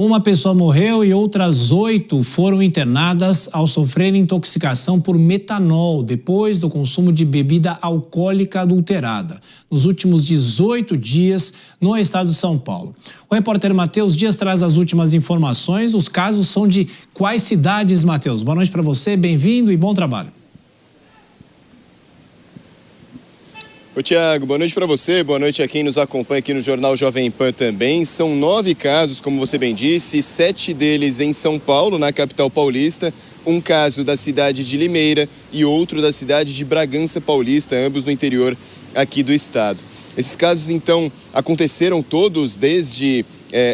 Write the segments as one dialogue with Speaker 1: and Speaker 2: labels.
Speaker 1: Uma pessoa morreu e outras 8 foram internadas ao sofrer intoxicação por metanol depois do consumo de bebida alcoólica adulterada nos últimos 18 dias no estado de São Paulo. O repórter Matheus Dias traz as últimas informações. Os casos são de quais cidades, Matheus? Boa noite para você, bem-vindo e bom trabalho.
Speaker 2: Oi, Tiago, boa noite para você, boa noite a quem nos acompanha aqui no Jornal Jovem Pan também. São 9 casos, como você bem disse, 7 deles em São Paulo, na capital paulista, um caso da cidade de Limeira e outro da cidade de Bragança Paulista, ambos no interior aqui do estado. Esses casos, então, aconteceram todos desde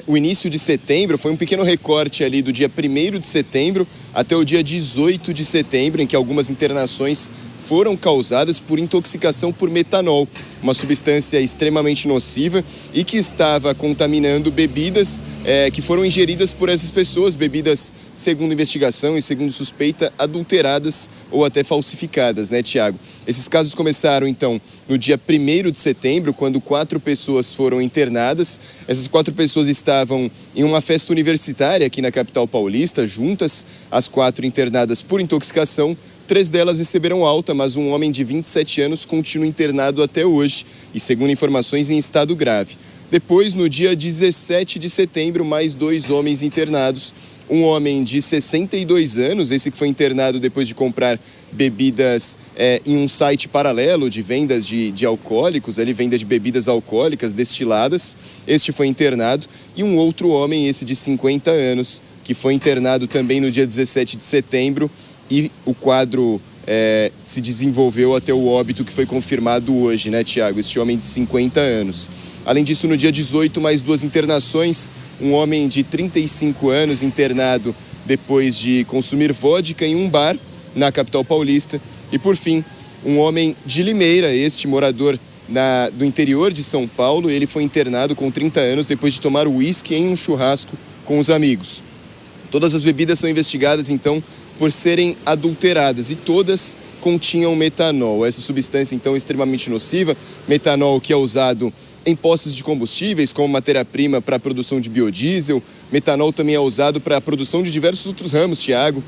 Speaker 2: o início de setembro. Foi um pequeno recorte ali do dia 1º de setembro até o dia 18 de setembro, em que algumas internações foram causadas por intoxicação por metanol, uma substância extremamente nociva e que estava contaminando bebidas que foram ingeridas por essas pessoas, bebidas, segundo investigação e segundo suspeita, adulteradas ou até falsificadas, né, Tiago? Esses casos começaram, então, no dia 1º de setembro, quando 4 pessoas foram internadas. Essas 4 pessoas estavam em uma festa universitária aqui na capital paulista, juntas, as 4 internadas por intoxicação. 3 delas receberam alta, mas um homem de 27 anos continua internado até hoje e, segundo informações, em estado grave. Depois, no dia 17 de setembro, mais 2 homens internados. Um homem de 62 anos, esse que foi internado depois de comprar bebidas em um site paralelo de vendas de alcoólicos, ali venda de bebidas alcoólicas destiladas. Este foi internado. E um outro homem, esse de 50 anos, que foi internado também no dia 17 de setembro. E o quadro se desenvolveu até o óbito que foi confirmado hoje, né, Tiago? Este homem de 50 anos. Além disso, no dia 18, mais 2 internações. Um homem de 35 anos internado depois de consumir vodka em um bar na capital paulista. E, por fim, um homem de Limeira, este morador do interior de São Paulo. Ele foi internado com 30 anos depois de tomar uísque em um churrasco com os amigos. Todas as bebidas são investigadas, então, por serem adulteradas e todas continham metanol. Essa substância, então, é extremamente nociva. Metanol que é usado em postos de combustíveis como matéria-prima para a produção de biodiesel. Metanol também é usado para a produção de diversos outros ramos, Tiago,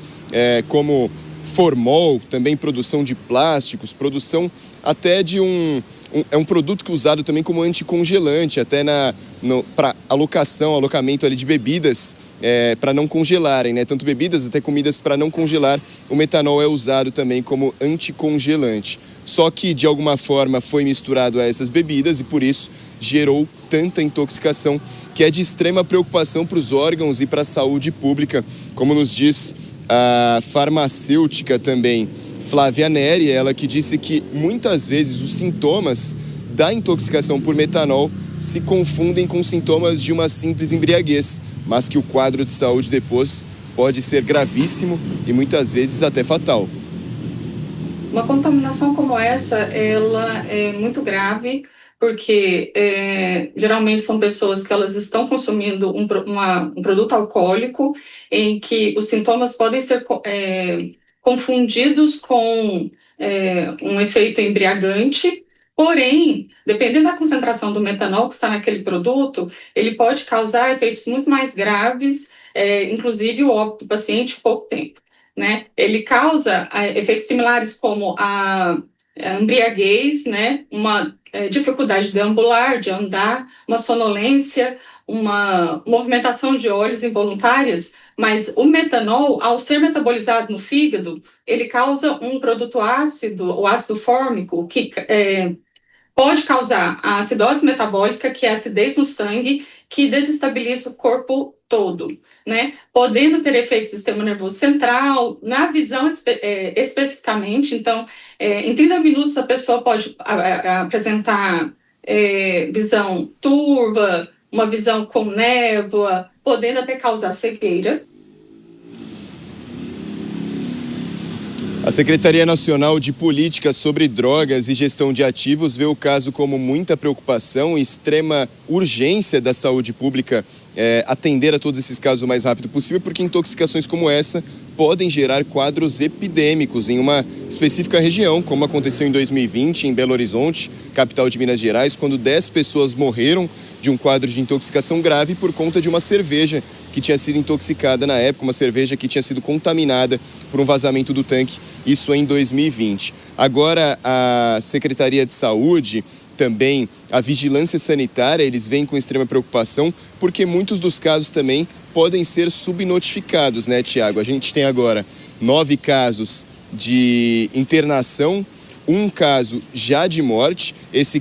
Speaker 2: como formol, também produção de plásticos, produção até de é um produto que é usado também como anticongelante, até para alocamento ali de bebidas, para não congelarem, né? Tanto bebidas até comidas para não congelar. O metanol é usado também como anticongelante. Só que, de alguma forma, foi misturado a essas bebidas e, por isso, gerou tanta intoxicação que é de extrema preocupação para os órgãos e para a saúde pública, como nos diz a farmacêutica também, Flávia Neri, ela que disse que muitas vezes os sintomas da intoxicação por metanol se confundem com sintomas de uma simples embriaguez, mas que o quadro de saúde depois pode ser gravíssimo e muitas vezes até fatal.
Speaker 3: Uma contaminação como essa, ela é muito grave, porque geralmente são pessoas que elas estão consumindo um produto alcoólico em que os sintomas podem ser confundidos com um efeito embriagante. Porém, dependendo da concentração do metanol que está naquele produto, ele pode causar efeitos muito mais graves, inclusive o óbito do paciente em pouco tempo, né? Ele causa efeitos similares como a embriaguez, né? Uma dificuldade de deambular, de andar, uma sonolência, uma movimentação de olhos involuntárias. Mas o metanol, ao ser metabolizado no fígado, ele causa um produto ácido, o ácido fórmico, que pode causar a acidose metabólica, que é a acidez no sangue, que desestabiliza o corpo todo, né? Podendo ter efeitos no sistema nervoso central, na visão especificamente. Então, em 30 minutos a pessoa pode apresentar visão turva, uma visão com névoa, podendo até causar cegueira.
Speaker 2: A Secretaria Nacional de Políticas sobre Drogas e Gestão de Ativos vê o caso como muita preocupação e extrema urgência da saúde pública atender a todos esses casos o mais rápido possível, porque intoxicações como essa podem gerar quadros epidêmicos em uma específica região, como aconteceu em 2020 em Belo Horizonte, capital de Minas Gerais, quando 10 pessoas morreram de um quadro de intoxicação grave por conta de uma cerveja que tinha sido intoxicada na época, uma cerveja que tinha sido contaminada por um vazamento do tanque, isso em 2020. Agora, a Secretaria de Saúde, também a Vigilância Sanitária, eles vêm com extrema preocupação, porque muitos dos casos também podem ser subnotificados, né, Tiago? A gente tem agora 9 casos de internação, um caso já de morte, esse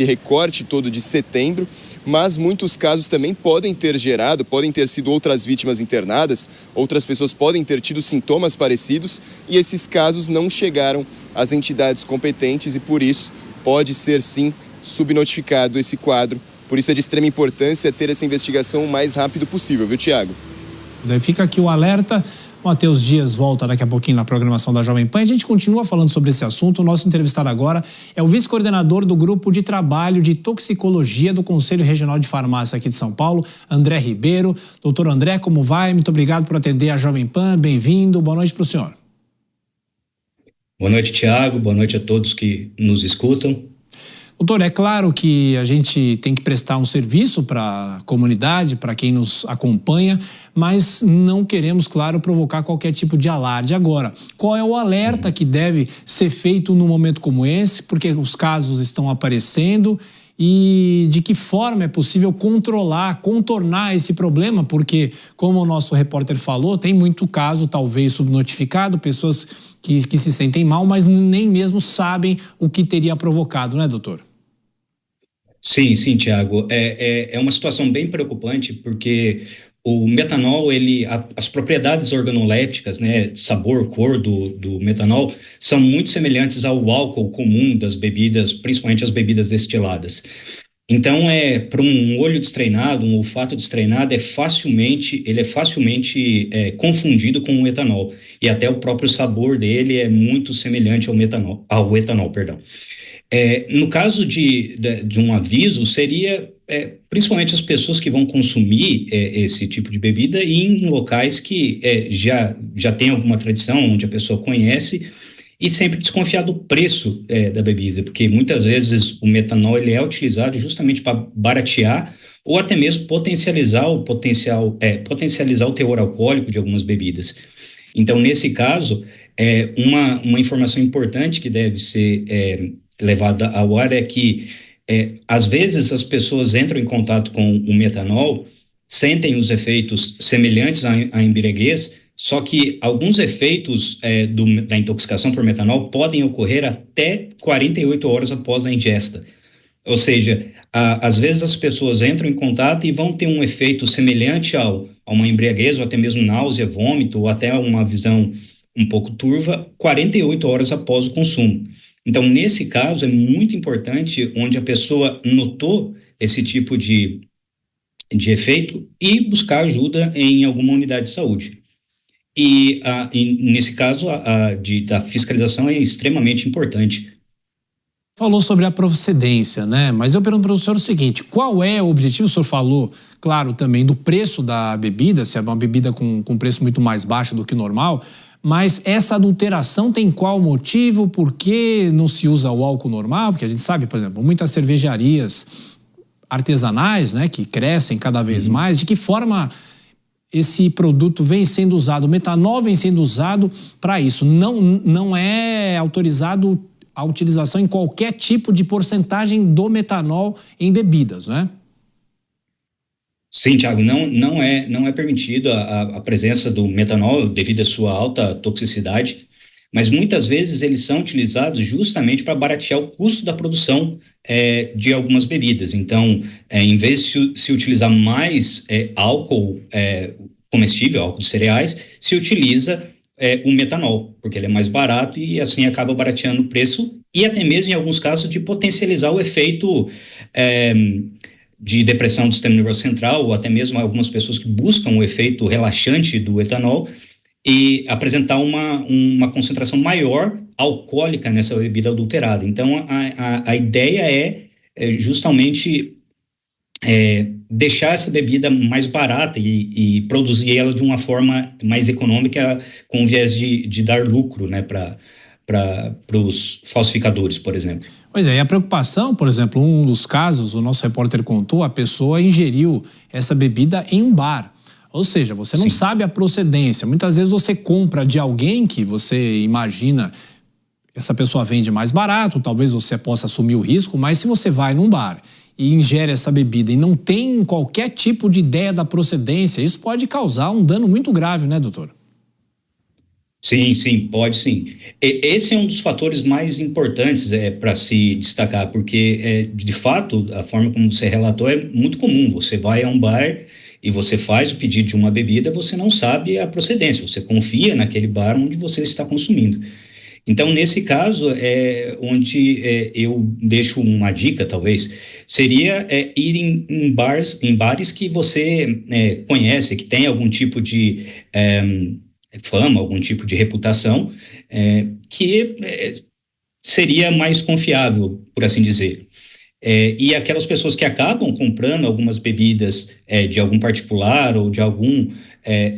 Speaker 2: recorte todo de setembro, mas muitos casos também podem ter sido outras vítimas internadas, outras pessoas podem ter tido sintomas parecidos e esses casos não chegaram às entidades competentes e por isso pode ser sim subnotificado esse quadro. Por isso é de extrema importância ter essa investigação o mais rápido possível, viu, Tiago?
Speaker 1: Daí fica aqui o alerta. O Matheus Dias volta daqui a pouquinho na programação da Jovem Pan. A gente continua falando sobre esse assunto. O nosso entrevistado agora é o vice-coordenador do Grupo de Trabalho de Toxicologia do Conselho Regional de Farmácia aqui de São Paulo, André Ribeiro. Doutor André, como vai? Muito obrigado por atender a Jovem Pan. Bem-vindo. Boa noite para o senhor.
Speaker 4: Boa noite, Tiago. Boa noite a todos que nos escutam.
Speaker 1: Doutor, é claro que a gente tem que prestar um serviço para a comunidade, para quem nos acompanha, mas não queremos, claro, provocar qualquer tipo de alarde. Agora, qual é o alerta que deve ser feito num momento como esse? Porque os casos estão aparecendo e de que forma é possível contornar esse problema? Porque, como o nosso repórter falou, tem muito caso talvez subnotificado, pessoas que se sentem mal, mas nem mesmo sabem o que teria provocado, né, doutor?
Speaker 4: Sim, Tiago. É uma situação bem preocupante porque o metanol, as propriedades organolépticas, né, sabor, cor do metanol, são muito semelhantes ao álcool comum das bebidas, principalmente as bebidas destiladas. Então, para um olho destreinado, um olfato destreinado, ele é facilmente confundido com o etanol. E até o próprio sabor dele é muito semelhante ao etanol, perdão. No caso de um aviso, seria principalmente as pessoas que vão consumir esse tipo de bebida e em locais que já tem alguma tradição, onde a pessoa conhece, e sempre desconfiar do preço da bebida, porque muitas vezes o metanol ele é utilizado justamente para baratear ou até mesmo potencializar o teor alcoólico de algumas bebidas. Então, nesse caso, uma informação importante que deve ser levada ao ar é que, às vezes, as pessoas entram em contato com o metanol, sentem os efeitos semelhantes à embriaguez, só que alguns efeitos da intoxicação por metanol podem ocorrer até 48 horas após a ingesta. Ou seja, às vezes as pessoas entram em contato e vão ter um efeito semelhante a uma embriaguez, ou até mesmo náusea, vômito, ou até uma visão um pouco turva, 48 horas após o consumo. Então, nesse caso, é muito importante onde a pessoa notou esse tipo de efeito e buscar ajuda em alguma unidade de saúde. E nesse caso, da fiscalização é extremamente importante.
Speaker 1: Falou sobre a procedência, né? Mas eu pergunto para o senhor o seguinte: qual é o objetivo? O senhor falou, claro, também do preço da bebida, se é uma bebida com preço muito mais baixo do que o normal, mas essa adulteração tem qual motivo? Por que não se usa o álcool normal? Porque a gente sabe, por exemplo, muitas cervejarias artesanais, né, que crescem cada vez mais, de que forma esse produto vem sendo usado, o metanol vem sendo usado para isso. Não é autorizado a utilização em qualquer tipo de porcentagem do metanol em bebidas, né?
Speaker 4: Sim, Tiago, não é permitido a presença do metanol devido à sua alta toxicidade, mas muitas vezes eles são utilizados justamente para baratear o custo da produção de algumas bebidas. Então, em vez de se utilizar mais álcool comestível, álcool de cereais, se utiliza o metanol, porque ele é mais barato e assim acaba barateando o preço e até mesmo em alguns casos de potencializar o efeito de depressão do sistema nervoso central, ou até mesmo algumas pessoas que buscam o efeito relaxante do etanol e apresentar uma concentração maior alcoólica nessa bebida adulterada. Então, a ideia é justamente deixar essa bebida mais barata e produzir ela de uma forma mais econômica, com o viés de dar lucro, né, para os falsificadores, por exemplo.
Speaker 1: Pois é, e a preocupação, por exemplo, um dos casos, o nosso repórter contou, a pessoa ingeriu essa bebida em um bar. Ou seja, você não sabe a procedência. Muitas vezes você compra de alguém que você imagina que essa pessoa vende mais barato, talvez você possa assumir o risco, mas se você vai num bar e ingere essa bebida e não tem qualquer tipo de ideia da procedência, isso pode causar um dano muito grave, né, doutor?
Speaker 4: Sim, pode sim. Esse é um dos fatores mais importantes para se destacar, porque, de fato, a forma como você relatou é muito comum. Você vai a um bar e você faz o pedido de uma bebida, você não sabe a procedência, você confia naquele bar onde você está consumindo. Então, nesse caso, onde eu deixo uma dica, talvez, seria ir em bares que você conhece, que tem algum tipo de fama, algum tipo de reputação, que seria mais confiável, por assim dizer. E aquelas pessoas que acabam comprando algumas bebidas de algum particular ou de algum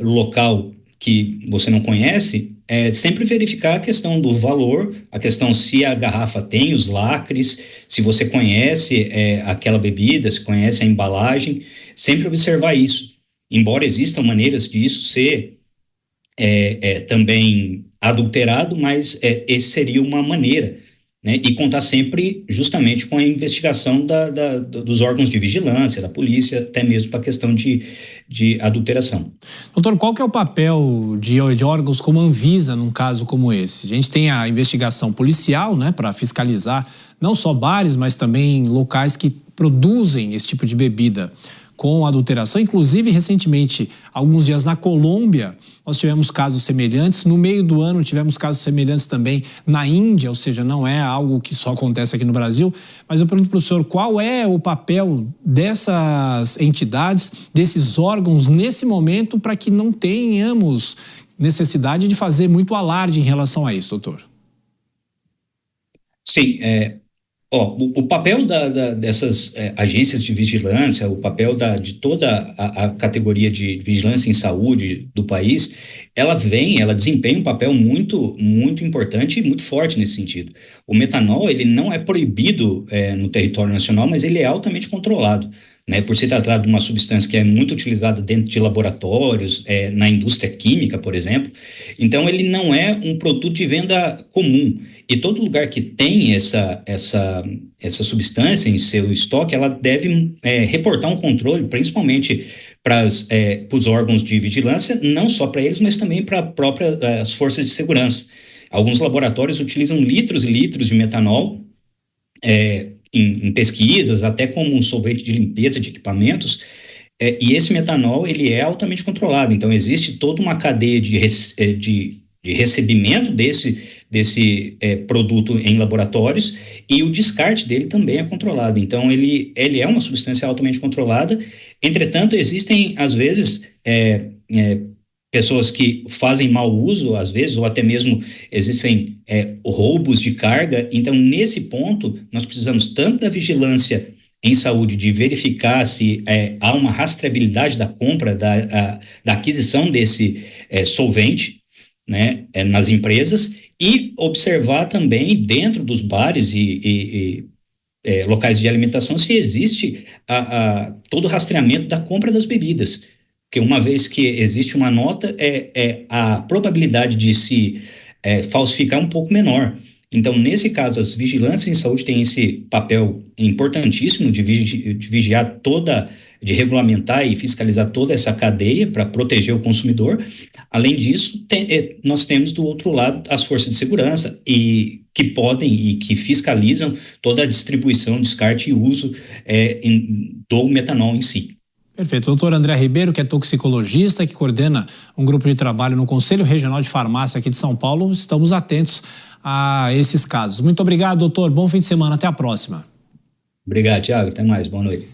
Speaker 4: local que você não conhece, sempre verificar a questão do valor, a questão se a garrafa tem os lacres, se você conhece aquela bebida, se conhece a embalagem, sempre observar isso. Embora existam maneiras disso ser também adulterado, mas esse seria uma maneira, né? E contar sempre justamente com a investigação dos órgãos de vigilância, da polícia, até mesmo para a questão de adulteração.
Speaker 1: Doutor, qual que é o papel de órgãos como a Anvisa num caso como esse? A gente tem a investigação policial, né, para fiscalizar não só bares, mas também locais que produzem esse tipo de bebida com adulteração. Inclusive, recentemente, alguns dias na Colômbia, nós tivemos casos semelhantes. No meio do ano, tivemos casos semelhantes também na Índia, ou seja, não é algo que só acontece aqui no Brasil. Mas eu pergunto para o senhor, qual é o papel dessas entidades, desses órgãos, nesse momento, para que não tenhamos necessidade de fazer muito alarde em relação a isso, doutor?
Speaker 4: Sim, o papel dessas agências de vigilância, o papel de toda a categoria de vigilância em saúde do país, ela desempenha um papel muito, muito importante e muito forte nesse sentido. O metanol, ele não é proibido no território nacional, mas ele é altamente controlado, né, por se tratar de uma substância que é muito utilizada dentro de laboratórios, na indústria química, por exemplo. Então, ele não é um produto de venda comum. E todo lugar que tem essa substância em seu estoque, ela deve reportar um controle, principalmente para os órgãos de vigilância, não só para eles, mas também para as forças de segurança. Alguns laboratórios utilizam litros e litros de metanol em pesquisas, até como um solvente de limpeza de equipamentos, e esse metanol ele é altamente controlado. Então, existe toda uma cadeia de recebimento desse produto em laboratórios, e o descarte dele também é controlado. Então, ele é uma substância altamente controlada. Entretanto, existem, às vezes, pessoas que fazem mau uso, às vezes, ou até mesmo existem roubos de carga. Então, nesse ponto, nós precisamos tanto da vigilância em saúde, de verificar se há uma rastreabilidade da compra, da aquisição desse solvente, né, nas empresas, e observar também dentro dos bares e locais de alimentação se existe todo o rastreamento da compra das bebidas, porque uma vez que existe uma nota, a probabilidade de se falsificar é um pouco menor. Então, nesse caso, as vigilâncias em saúde têm esse papel importantíssimo de vigiar de regulamentar e fiscalizar toda essa cadeia para proteger o consumidor. Além disso, nós temos do outro lado as forças de segurança que podem e que fiscalizam toda a distribuição, descarte e uso do metanol em si.
Speaker 1: Perfeito. Doutor André Ribeiro, que é toxicologista, que coordena um grupo de trabalho no Conselho Regional de Farmácia aqui de São Paulo, estamos atentos a esses casos. Muito obrigado, doutor. Bom fim de semana. Até a próxima.
Speaker 4: Obrigado, Thiago. Até mais. Boa noite.